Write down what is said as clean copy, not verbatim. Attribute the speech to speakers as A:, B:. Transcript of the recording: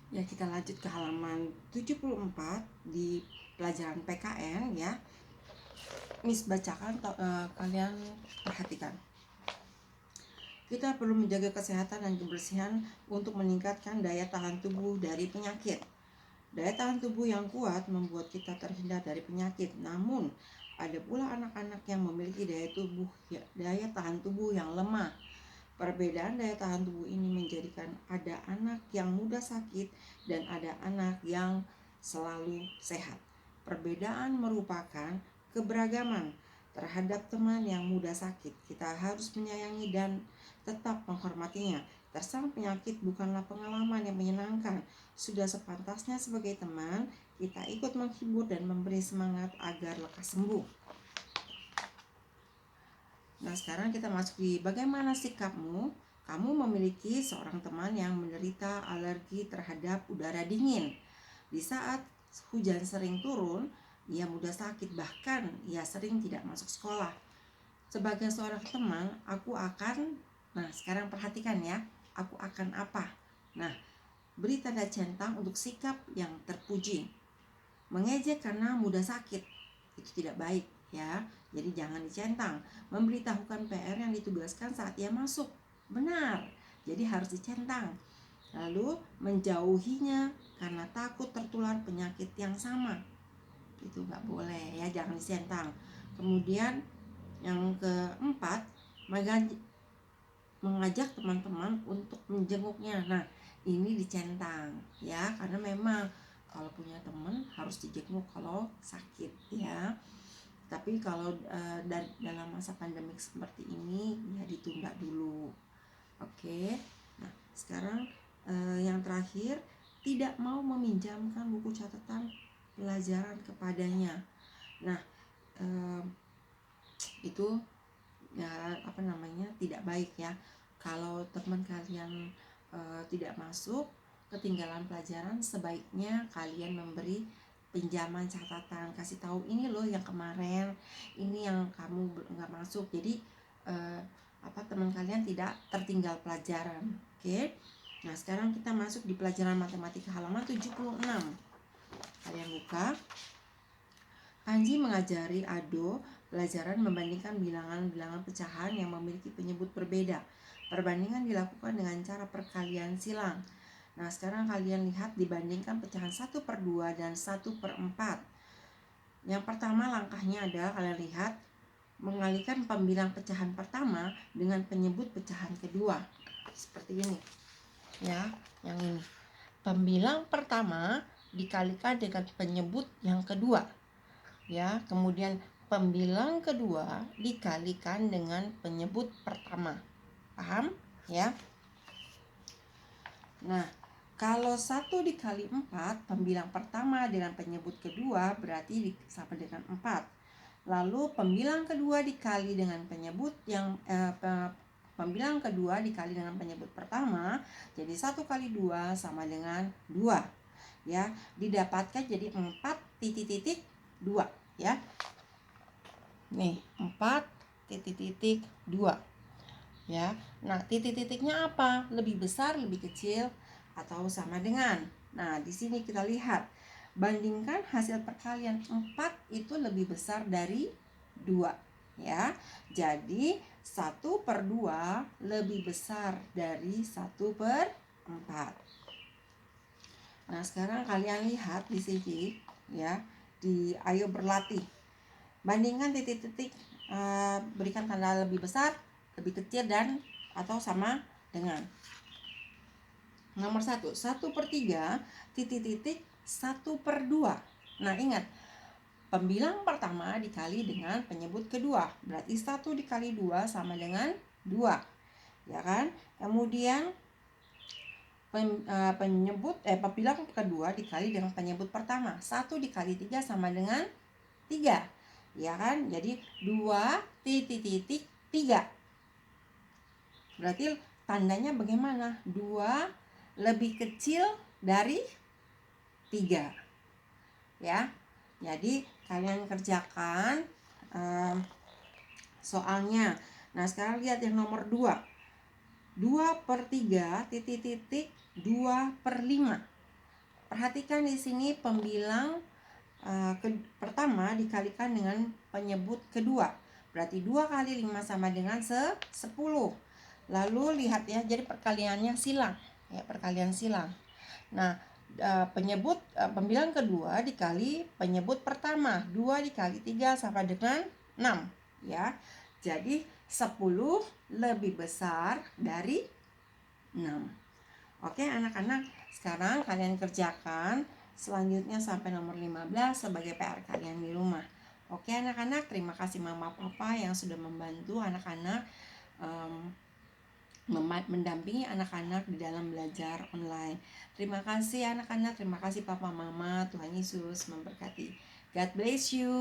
A: Ya, kita lanjut ke halaman 74 di pelajaran PKN ya. Miss bacakan, kalian perhatikan. Kita perlu menjaga kesehatan dan kebersihan untuk meningkatkan daya tahan tubuh dari penyakit. Daya tahan tubuh yang kuat membuat kita terhindar dari penyakit. Namun, ada pula anak-anak yang memiliki daya tahan tubuh yang lemah. Perbedaan daya tahan tubuh ini menjadikan ada anak yang mudah sakit dan ada anak yang selalu sehat. Perbedaan merupakan keberagaman terhadap teman yang mudah sakit. Kita harus menyayangi dan tetap menghormatinya. Terserang penyakit bukanlah pengalaman yang menyenangkan. Sudah sepantasnya sebagai teman, kita ikut menghibur dan memberi semangat agar lekas sembuh. Nah, sekarang kita masuk di bagaimana sikapmu. Kamu memiliki seorang teman yang menderita alergi terhadap udara dingin. Di saat hujan sering turun, ia mudah sakit, bahkan ia sering tidak masuk sekolah. Sebagai seorang teman, nah sekarang perhatikan ya, aku akan apa? Nah, beri tanda centang untuk sikap yang terpuji. Mengejek karena mudah sakit, itu tidak baik ya. Jadi jangan dicentang. Memberitahukan PR yang ditugaskan saat ia masuk, benar, jadi harus dicentang. Lalu menjauhinya karena takut tertular penyakit yang sama, itu nggak boleh ya, jangan dicentang. Kemudian yang keempat, mengajak teman-teman untuk menjenguknya. Nah, ini dicentang ya, karena memang kalau punya teman harus dijenguk kalau sakit ya. Tapi kalau dalam masa pandemik seperti ini ya ditunda dulu. Oke. Nah, sekarang yang terakhir, tidak mau meminjamkan buku catatan pelajaran kepadanya. Nah, itu ya tidak baik ya. Kalau teman kalian tidak masuk, ketinggalan pelajaran, sebaiknya kalian memberi pinjaman catatan, kasih tahu ini loh yang kemarin, ini yang kamu nggak masuk, jadi teman kalian tidak tertinggal pelajaran. Oke. Nah, sekarang kita masuk di pelajaran matematika halaman 76. Kalian buka. Panji mengajari Ado pelajaran membandingkan bilangan-bilangan pecahan yang memiliki penyebut berbeda. Perbandingan dilakukan dengan cara perkalian silang. Nah, sekarang kalian lihat, dibandingkan pecahan 1/2 dan 1/4. Yang pertama langkahnya adalah kalian lihat, mengalihkan pembilang pecahan pertama dengan penyebut pecahan kedua. Seperti ini. Ya, yang ini. Pembilang pertama dikalikan dengan penyebut yang kedua. Ya, kemudian pembilang kedua dikalikan dengan penyebut pertama. Paham? Ya. Nah, kalau 1 dikali 4, pembilang pertama dengan penyebut kedua berarti sama dengan 4. Lalu pembilang kedua dikali dengan penyebut pembilang kedua dikali dengan penyebut pertama, jadi 1 kali 2 sama dengan 2. Ya, didapatkan jadi 4,2 ya. Nih, 4,2 ya. Nah, titik-titiknya apa? Lebih besar, lebih kecil, atau sama dengan? Nah, di sini kita lihat, bandingkan hasil perkalian 4 itu lebih besar dari 2 ya. Jadi 1/2 lebih besar dari 1/4. Nah, sekarang kalian lihat di sini ya, di ayo berlatih. Bandingkan titik-titik, berikan tanda lebih besar, lebih kecil, dan atau sama dengan. Nomor 1, 1/3 titik-titik 1/2. Nah, ingat, pembilang pertama dikali dengan penyebut kedua, berarti 1 dikali 2 sama dengan 2 ya kan. Kemudian pembilang kedua dikali dengan penyebut pertama, 1 dikali 3 sama dengan 3 ya kan. Jadi 2,3. Berarti tandanya bagaimana? 2 lebih kecil dari 3 ya. Jadi kalian kerjakan soalnya. Nah, sekarang lihat yang nomor 2. 2/3 titik-titik 2/5. Perhatikan di sini pembilang pertama dikalikan dengan penyebut kedua. Berarti 2 kali 5 sama dengan 10. Lalu lihat ya, jadi perkaliannya silang. Ya, perkalian silang. Nah, pembilang kedua dikali penyebut pertama. 2 dikali 3 sama dengan 6. Ya, jadi 10 lebih besar dari 6. Oke anak-anak, sekarang kalian kerjakan selanjutnya sampai nomor 15 sebagai PR kalian di rumah. Oke anak-anak, terima kasih mama papa yang sudah membantu anak-anak mendampingi anak-anak di dalam belajar online. Terima kasih anak-anak, terima kasih papa mama, Tuhan Yesus memberkati. God bless you.